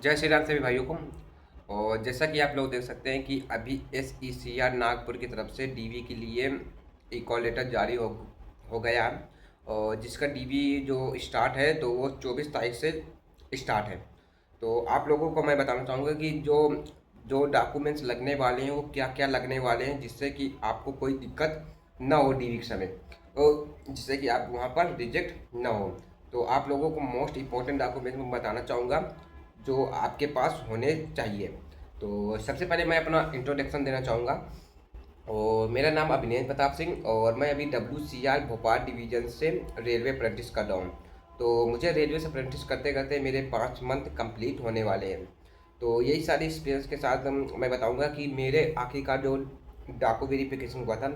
जय श्री राम सभी भाइयों को। और जैसा कि आप लोग देख सकते हैं कि अभी SECR नागपुर की तरफ से डीवी के लिए एक कॉल लेटर जारी हो गया। और जिसका डीवी जो स्टार्ट है तो वो 24 तारीख से स्टार्ट है। तो आप लोगों को मैं बताना चाहूँगा कि जो जो डॉक्यूमेंट्स लगने वाले हैं वो क्या क्या लगने वाले हैं, जिससे कि आपको कोई दिक्कत ना हो डीवी के समय, और जिससे कि आप वहाँ पर रिजेक्ट ना हो। तो आप लोगों को मोस्ट इम्पॉर्टेंट डॉक्यूमेंट मैं बताना चाहूँगा जो आपके पास होने चाहिए। तो सबसे पहले मैं अपना इंट्रोडक्शन देना चाहूँगा। और मेरा नाम अभिनय प्रताप सिंह और मैं अभी WCR भोपाल डिवीज़न से रेलवे अप्रेंटिस कर रहा हूँ। तो मुझे रेलवे से अप्रेंटिस करते करते मेरे 5 मंथ कंप्लीट होने वाले हैं। तो यही सारी एक्सपीरियंस के साथ मैं बताऊँगा कि मेरे आखिरकार जो डॉक्यू वेरिफिकेशन हुआ था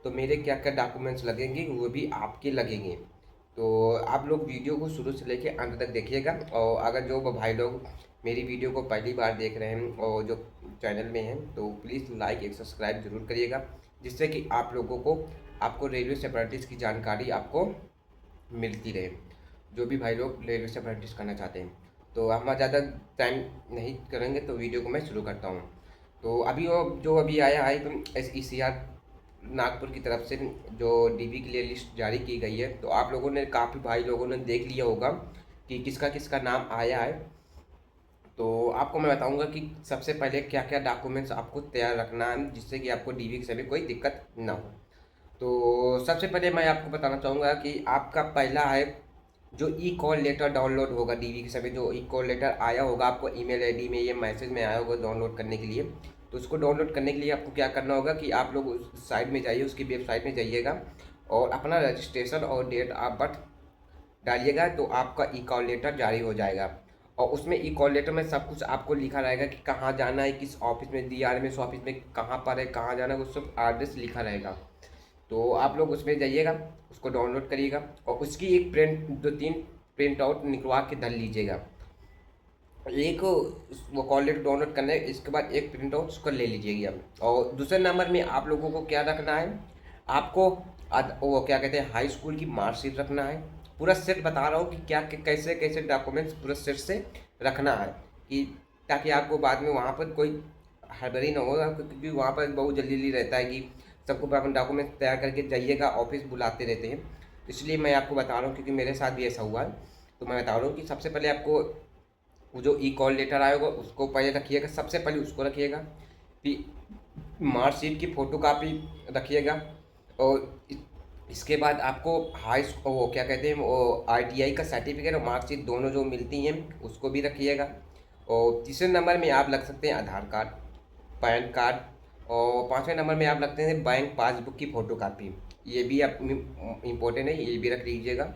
तो मेरे क्या क्या डॉक्यूमेंट्स लगेंगे वो भी आपके लगेंगे। तो आप लोग वीडियो को शुरू से लेके अंत तक देखिएगा। और अगर जो भाई लोग मेरी वीडियो को पहली बार देख रहे हैं और जो चैनल में हैं तो प्लीज़ लाइक एक सब्सक्राइब जरूर करिएगा, जिससे कि आप लोगों को आपको रेलवे से अप्रेंटिस की जानकारी आपको मिलती रहे, जो भी भाई लोग रेलवे से अप्रेंटिस करना चाहते हैं। तो हम ज़्यादा टाइम नहीं करेंगे तो वीडियो को मैं शुरू करता हूँ। तो अभी वो जो अभी आया है तो SECR नागपुर की तरफ से जो डीवी के लिए लिस्ट जारी की गई है, तो आप लोगों ने काफ़ी भाई लोगों ने देख लिया होगा कि किसका किसका नाम आया है। तो आपको मैं बताऊंगा कि सबसे पहले क्या क्या डॉक्यूमेंट्स आपको तैयार रखना है, जिससे कि आपको डीवी के समय कोई दिक्कत ना हो। तो सबसे पहले मैं आपको बताना चाहूँगा कि आपका पहला है जो ई कॉल लेटर डाउनलोड होगा डीवी के समय। जो ई कॉल लेटर आया होगा आपको ईमेल आईडी में, ये मैसेज में आया होगा डाउनलोड करने के लिए। तो उसको डाउनलोड करने के लिए आपको क्या करना होगा कि आप लोग उस साइट में जाइए, उसकी वेबसाइट में जाइएगा और अपना रजिस्ट्रेशन और डेट ऑफ बर्थ डालिएगा, तो आपका ई कॉल लेटर जारी हो जाएगा। और उसमें ई कॉल लेटर में सब कुछ आपको लिखा रहेगा कि कहाँ जाना है, किस ऑफिस में, DRMS ऑफिस में कहाँ पर है, कहाँ जाना है, वो सब एड्रेस लिखा रहेगा। तो आप लोग उसमें जाइएगा, उसको डाउनलोड करिएगा और उसकी एक प्रिंट 2-3 प्रिंट आउट निकलवा के धर लीजिएगा। एक वो कॉल लेटर डाउनलोड करना है, इसके बाद एक प्रिंट आउट उसको ले लीजिएगा। और दूसरे नंबर में आप लोगों को क्या रखना है, आपको वो क्या कहते हैं हाई स्कूल की मार्कशीट रखना है। पूरा सेट बता रहा हूँ कि क्या कैसे कैसे डॉक्यूमेंट्स पूरा सेट से रखना है, कि ताकि आपको बाद में वहाँ पर कोई हड़बड़ी ना हो, क्योंकि वहाँ पर बहुत जल्दी जल्दी रहता है कि सबको अपना डॉक्यूमेंट तैयार करके जाइएगा, ऑफिस बुलाते रहते हैं। इसलिए मैं आपको बता रहा हूँ क्योंकि मेरे साथ भी ऐसा हुआ है। तो मैं बता रहा हूँ कि सबसे पहले आपको वो जो ई कॉल लेटर आएगा उसको पहले रखिएगा, सबसे पहले उसको रखिएगा। फिर मार्कशीट की फ़ोटो कापी रखिएगा। और इसके बाद आपको वो क्या कहते हैं वो ITI का सर्टिफिकेट और मार्कशीट दोनों जो मिलती हैं उसको भी रखिएगा। और तीसरे नंबर में आप लग सकते हैं आधार कार्ड, पैन कार्ड। और पाँचवें नंबर में आप लगते हैं बैंक पासबुक की फ़ोटो कापी। ये भी आप इम्पोर्टेंट है, ये भी रख लीजिएगा।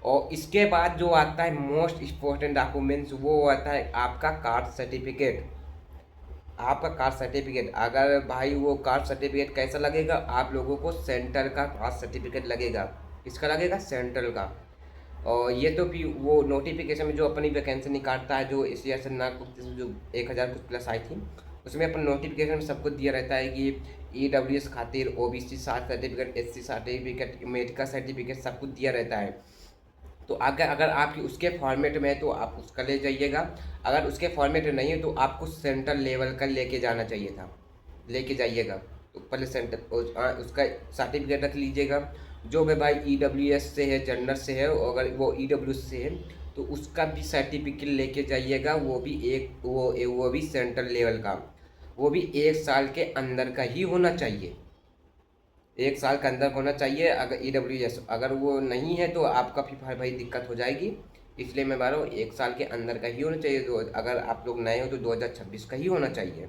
और इसके बाद जो आता है मोस्ट इम्पोर्टेंट डॉक्यूमेंट्स, वो आता है आपका कास्ट सर्टिफिकेट। आपका कास्ट सर्टिफिकेट, अगर भाई वो कास्ट सर्टिफिकेट कैसा लगेगा, आप लोगों को सेंट्रल का कास्ट सर्टिफिकेट लगेगा। किसका लगेगा? सेंट्रल का। और ये तो भी वो नोटिफिकेशन में जो अपनी वैकेंसी निकालता है, जो इस से ना कुछ जो 1000 कुछ प्लस आई थी, उसमें अपन नोटिफिकेशन में सबको दिया रहता है कि EWS खातिर OBC certificate, SC certificate, medical certificate सब कुछ दिया रहता है। तो अगर अगर आपकी उसके फॉर्मेट में है तो आप उसका ले जाइएगा। अगर उसके फॉर्मेट में नहीं है तो आपको सेंट्रल लेवल का लेके जाना चाहिए था, लेके जाइएगा। तो पहले उसका सर्टिफिकेट रख लीजिएगा। जो भी भाई EWS से है, जनरल से है, अगर वो EWS से है तो उसका भी सर्टिफिकेट लेके जाइएगा। वो भी वो भी सेंट्रल लेवल का, वो भी 1 साल के अंदर का ही होना चाहिए। 1 साल के अंदर होना चाहिए। अगर EWS अगर वो नहीं है तो आपका फिर भाई दिक्कत हो जाएगी। इसलिए मैं बता रहा हूँ 1 साल के अंदर का ही होना चाहिए। तो अगर आप लोग नए हो तो 2026 का ही होना चाहिए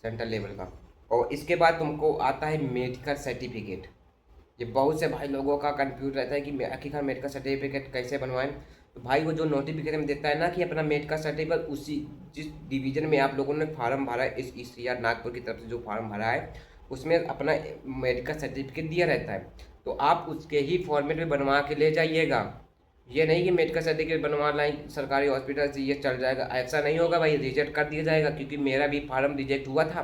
सेंट्रल लेवल का। और इसके बाद तुमको आता है मेडिकल सर्टिफिकेट। ये बहुत से भाई लोगों का कंफ्यूज रहता है कि आखिरकार मेडिकल सर्टिफिकेट कैसे बनवाएं। तो भाई वो जो नोटिफिकेशन में देता है ना कि अपना मेडिकल सर्टिफिकेट उसी जिस डिवीजन में आप लोगों ने फार्म भरा है, इस ECR नागपुर की तरफ से जो फार्म भरा है उसमें अपना मेडिकल सर्टिफिकेट दिया रहता है। तो आप उसके ही फॉर्मेट में बनवा के ले जाइएगा। ये नहीं कि मेडिकल सर्टिफिकेट बनवा लाएं सरकारी हॉस्पिटल से ये चल जाएगा, ऐसा नहीं होगा भाई, रिजेक्ट कर दिया जाएगा। क्योंकि मेरा भी फार्म रिजेक्ट हुआ था,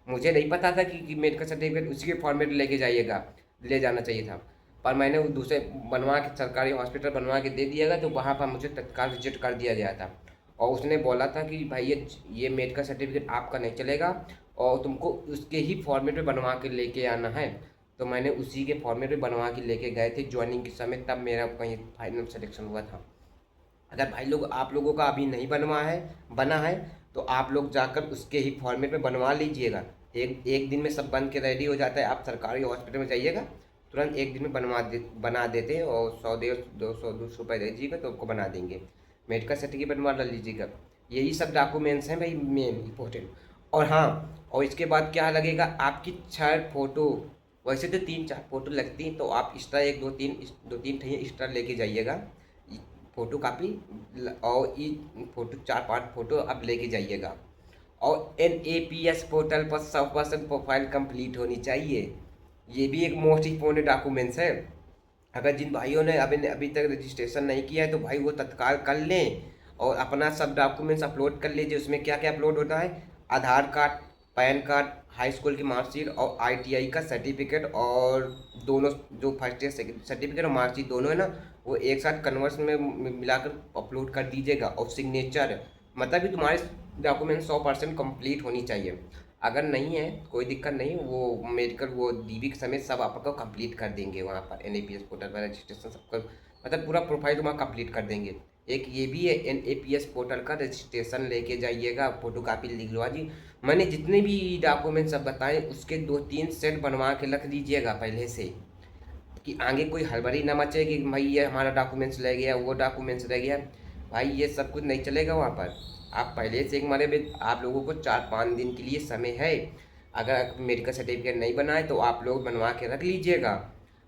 मुझे नहीं पता था कि मेडिकल सर्टिफिकेट उसी के फॉर्मेट लेके जाइएगा, ले जाना चाहिए था। पर मैंने वो दूसरे बनवा के सरकारी हॉस्पिटल बनवा के दे दिया गया, तो वहाँ पर मुझे तत्काल रिजेक्ट कर दिया गया था। और उसने बोला था कि भाई ये मेडिकल सर्टिफिकेट आपका नहीं चलेगा और तुमको उसके ही फॉर्मेट में बनवा के लेके आना है। तो मैंने उसी के फॉर्मेट में बनवा के लेके गए थे ज्वाइनिंग के समय, तब मेरा कहीं फाइनल सिलेक्शन हुआ था। अगर भाई लोग आप लोगों का अभी नहीं बना है तो आप लोग जाकर उसके ही फॉर्मेट में बनवा लीजिएगा। एक एक दिन में सब बन के रेडी हो जाता है। आप सरकारी हॉस्पिटल में जाइएगा, तुरंत एक दिन में बना देते हैं और 100 150 200 रुपये दे दीजिएगा तो आपको बना देंगे। मेडिकल सर्टिफिकेट बनवा लीजिएगा। यही सब डॉक्यूमेंट्स हैं भाई मेन इंपॉर्टेंट। और हाँ, और इसके बाद क्या लगेगा, आपकी 6 फोटो, वैसे तो 3 4 फोटो लगती हैं, तो आप एक्स्ट्रा एक दो तीन एक्स्ट्रा लेके जाइएगा फोटो कापी। और ये फोटो 4 5 फोटो आप लेके जाइएगा। और NAPS पोर्टल पर 100% प्रोफाइल कंप्लीट होनी चाहिए। ये भी एक मोस्ट इम्पोर्टेंट डॉक्यूमेंट्स है। अगर जिन भाइयों ने अभी तक रजिस्ट्रेशन नहीं किया है तो भाई वो तत्काल कर लें और अपना सब डॉक्यूमेंट्स अपलोड कर लीजिए। उसमें क्या क्या अपलोड होता है, Aadhaar card, PAN card, high school की मार्कशीट और ITI का सर्टिफिकेट, और दोनों जो फर्स्ट ईयर सेकेंड सर्टिफिकेट और मार्कशीट दोनों है ना, वो एक साथ कन्वर्स में मिलाकर अपलोड कर दीजिएगा। और सिग्नेचर, मतलब कि तुम्हारे डॉक्यूमेंट 100% कंप्लीट होनी चाहिए। अगर नहीं है कोई दिक्कत नहीं, वो मेडिकल वो DV के समय सब आपको कंप्लीट कर देंगे वहाँ पर NAPS पोर्टल पर रजिस्ट्रेशन सबका, मतलब पूरा प्रोफाइल तुम्हारा कंप्लीट कर देंगे। एक ये भी है, NAPS पोर्टल का रजिस्ट्रेशन लेके जाइएगा, फोटो कापी लिखवा जी। मैंने जितने भी डॉक्यूमेंट सब बताए उसके 2 3 सेट बनवा के रख लीजिएगा पहले से, कि आगे कोई हड़बड़ी ना मचे कि भाई ये हमारा डॉक्यूमेंट्स रह गया, वो डॉक्यूमेंट्स रह गया। भाई ये सब कुछ नहीं चलेगा वहाँ पर। आप पहले से एक मारे में आप लोगों को 4 5 दिन के लिए समय है। अगर मेडिकल सर्टिफिकेट नहीं बना है तो आप लोग बनवा के रख लीजिएगा।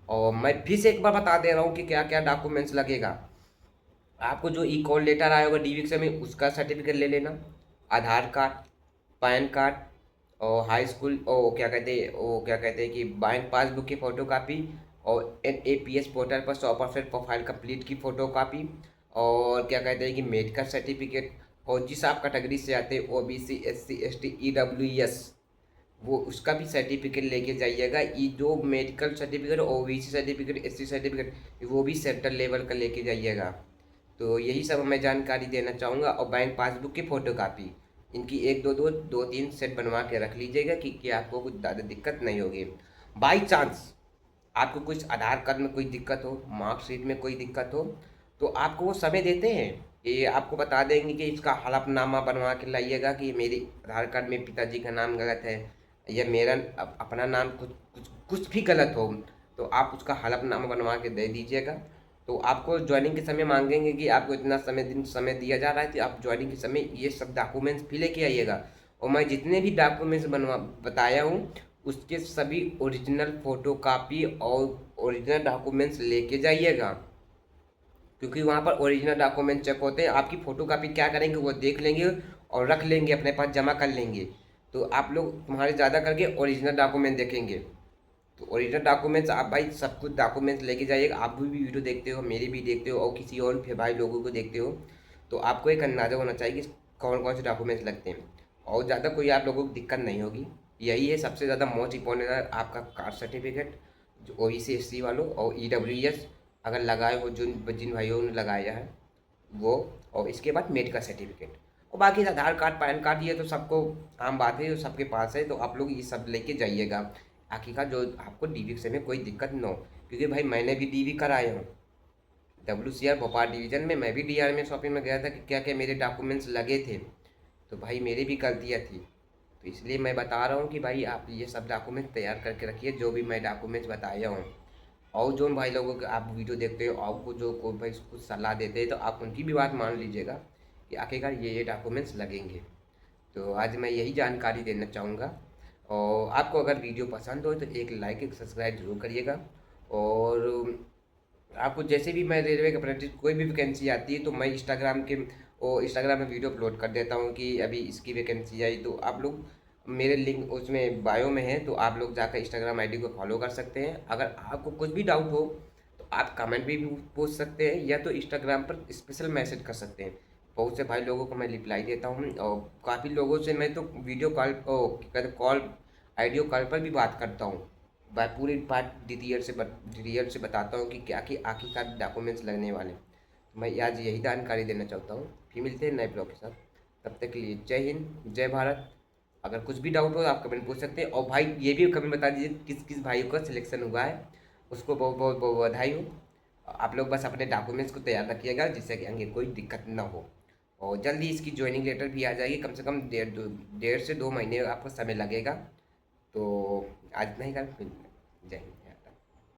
और मैं फिर से एक बार बता दे रहा हूँ कि क्या क्या डॉक्यूमेंट्स लगेगा। आपको जो कॉल लेटर आया होगा DV के समय उसका सर्टिफिकेट ले लेना, आधार कार्ड, पैन कार्ड और हाई स्कूल वो क्या कहते हैं कि बैंक पासबुक की फ़ोटो कापी, और NAPS पोर्टल पर 100% प्रोफाइल कंप्लीट की फ़ोटो कापी, और क्या कहते हैं कि मेडिकल सर्टिफिकेट, और जिस आप कैटेगरी से आते हैं OBC SC ST EWS वो उसका भी सर्टिफिकेट लेके जाइएगा। ये जो medical certificate OBC certificate SC certificate वो भी सेंट्रल लेवल का लेके जाइएगा। तो यही सब मैं जानकारी देना चाहूँगा। और बैंक पासबुक की फ़ोटो कापी, इनकी एक दो तीन सेट बनवा के रख लीजिएगा कि आपको कुछ ज़्यादा दिक्कत नहीं होगी। बाई चांस आपको कुछ आधार कार्ड में कोई दिक्कत हो, मार्कशीट में कोई दिक्कत हो, तो आपको वो समय देते हैं। ये आपको बता देंगे कि इसका हलफनामा बनवा के लाइएगा कि मेरे आधार कार्ड में पिताजी का नाम गलत है या मेरा अपना नाम कुछ कुछ कुछ भी गलत हो, तो आप उसका हलफनामा बनवा के दे दीजिएगा। तो आपको ज्वाइनिंग के समय मांगेंगे कि आपको इतना समय दिया जा रहा है, तो आप ज्वाइनिंग के समय ये सब डॉक्यूमेंट्स भी लेके आइएगा। और मैं जितने भी डॉक्यूमेंट्स बताया हूँ उसके सभी ओरिजिनल फ़ोटो कापी और ओरिजिनल डॉक्यूमेंट्स लेके जाइएगा, क्योंकि वहाँ पर ओरिजिनल डॉक्यूमेंट चेक होते हैं। आपकी फ़ोटो कापी क्या करेंगे, वो देख लेंगे और रख लेंगे, अपने पास जमा कर लेंगे। तो आप लोग तुम्हारे ज़्यादा करके ओरिजिनल डॉक्यूमेंट देखेंगे। तो ओरिजिनल डॉक्यूमेंट्स आप भाई सब कुछ डॉक्यूमेंट्स लेके जाइएगा। आप भी वीडियो देखते हो, मेरी भी देखते हो और किसी और फिर भाई लोगों को देखते हो, तो आपको एक अंदाज़ा होना चाहिए कि कौन कौन से डॉक्यूमेंट्स लगते हैं। और ज़्यादा कोई आप लोगों को दिक्कत नहीं होगी। यही है सबसे ज़्यादा मोस्ट इंपॉर्टेंट है, आपका कास्ट सर्टिफिकेट जो OBC SC वालों, और EWS अगर लगाए हो, जिन भाइयों ने लगाया है वो, और इसके बाद मेडिकल सर्टिफिकेट। और बाकी आधार कार्ड पैन कार्ड ये तो सबको आम बात है, सबके पास है, तो आप लोग ये सब लेके जाइएगा। आखिरकार जो आपको DV से में कोई दिक्कत ना हो, क्योंकि भाई मैंने भी DV कराया हूँ। WCR भोपाल डिवीज़न में मैं भी DRMA शॉपिंग में गया था कि क्या क्या मेरे डॉक्यूमेंट्स लगे थे, तो भाई मेरी भी गलतियाँ थी। तो इसलिए मैं बता रहा हूँ कि भाई आप ये सब डॉक्यूमेंट्स तैयार करके रखिए, जो भी मैं डॉक्यूमेंट्स बताया हूँ। और जो भाई लोगों के आप वीडियो देखते हो, आपको जो कोई भाई कुछ सलाह देते हैं, तो आप उनकी भी बात मान लीजिएगा कि आखिरकार ये डॉक्यूमेंट्स लगेंगे। तो आज मैं यही जानकारी देना चाहूँगा। और आपको अगर वीडियो पसंद हो तो एक लाइक एक सब्सक्राइब जरूर करिएगा। और आपको जैसे भी मैं रेलवे के अप्रेंटिस कोई भी वैकेंसी आती है तो मैं इंस्टाग्राम में वीडियो अपलोड कर देता हूँ कि अभी इसकी वैकेंसी आई। तो आप लोग मेरे लिंक उसमें बायो में है, तो आप लोग जाकर इंस्टाग्राम ID को फॉलो कर सकते हैं। अगर आपको कुछ भी डाउट हो तो आप कमेंट भी पूछ सकते हैं, या तो इंस्टाग्राम पर स्पेशल मैसेज कर सकते हैं। बहुत से भाई लोगों को मैं रिप्लाई देता हूँ, और काफ़ी लोगों से मैं तो video call call audio call पर भी बात करता हूँ। पूरी बात डिटेल से बताता हूँ कि क्या कि आखिरकार डॉक्यूमेंट्स लगने वाले। मैं आज यही जानकारी देना चाहता हूँ। फिर मिलते हैं नए ब्लॉग के साथ, तब तक के लिए जय हिंद जय भारत। अगर कुछ भी डाउट हो तो आप कमेंट पूछ सकते हैं, और भाई ये भी कमेंट बता दीजिए किस किस भाइयों का सिलेक्शन हुआ है, उसको बहुत बहुत बहुत बधाई हो। आप लोग बस अपने डॉक्यूमेंट्स को तैयार रखिएगा जिससे कि आगे कोई दिक्कत ना हो। और जल्दी इसकी ज्वाइनिंग लेटर भी आ जाएगी, कम से कम 1.5 से 2 महीने आपको समय लगेगा। तो आज नहीं कर, जय हिंद।